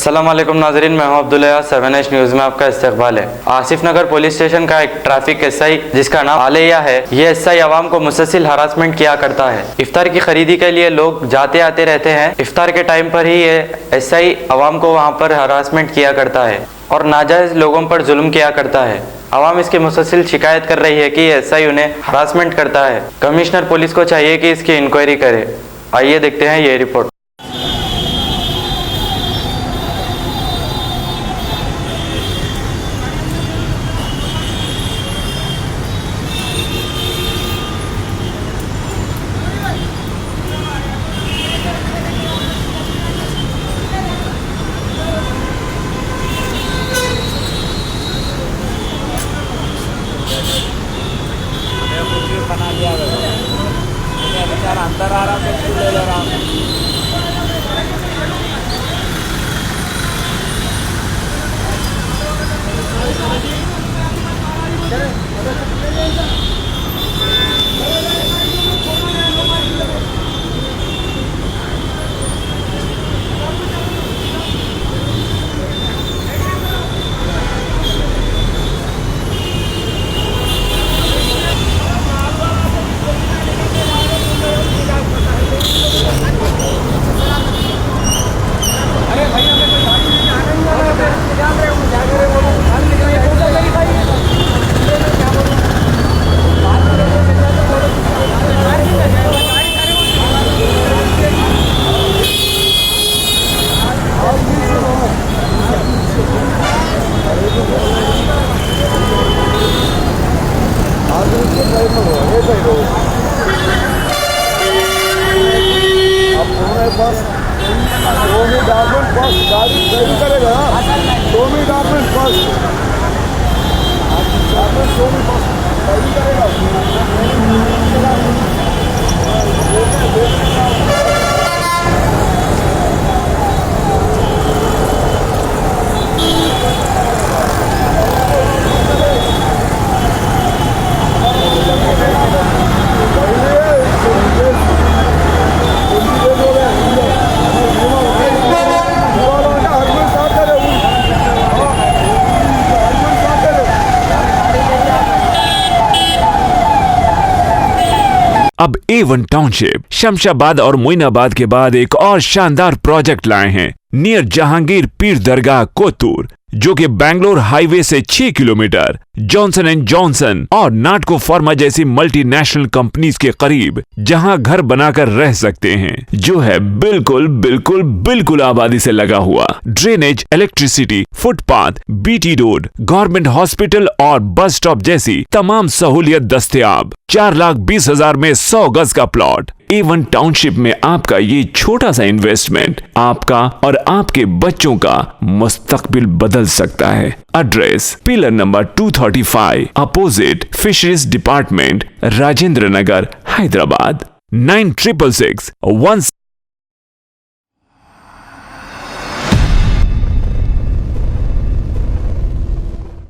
अस्सलाम वालेकुम नाज़रीन, मैं हूं अब्दुल्ला। 7H न्यूज़ में आपका इस्तकबाल है। आसिफ नगर पुलिस स्टेशन का एक ट्रैफिक एसआई जिसका नाम आलिया है, ये एसआई आवाम को मुसलसल हरासमेंट किया करता है। इफ्तार की खरीदी के लिए लोग जाते आते रहते हैं। इफ्तार के टाइम पर ही ये एसआई आवाम को वहाँ पर हरासमेंट किया करता है और नाजायज़ लोगों पर जुल्म किया करता है। आवाम इसकी मुसलसल शिकायत कर रही है कि एसआई उन्हें हरासमेंट करता है। कमिश्नर पुलिस को चाहिए कि इसकी इंक्वायरी करे। आइए देखते हैं ये रिपोर्ट। बना लिया बेचारा अंदर आ रहा तो ले ले रहा हूँ। अब A1 टाउनशिप शमशाबाद और मोइनाबाद के बाद एक और शानदार प्रोजेक्ट लाए हैं नियर जहांगीर पीर दरगाह कोतूर, जो कि बैंगलोर हाईवे से 6 किलोमीटर जॉनसन एंड जॉनसन और नाटको फार्मा जैसी मल्टीनेशनल कंपनीज के करीब, जहां घर बनाकर रह सकते हैं, जो है बिल्कुल बिल्कुल बिल्कुल आबादी से लगा हुआ। Drainage, electricity, footpath, BT road, government hospital और बस स्टॉप जैसी तमाम सहूलियत दस्तयाब। 4,20,000 में 100 गज का प्लॉट। A1 टाउनशिप में आपका ये छोटा सा इन्वेस्टमेंट आपका और आपके बच्चों का मुस्तकबिल बदल सकता है। Address pillar number 235 opposite fisheries department, Rajendra Nagar, Hyderabad. 9666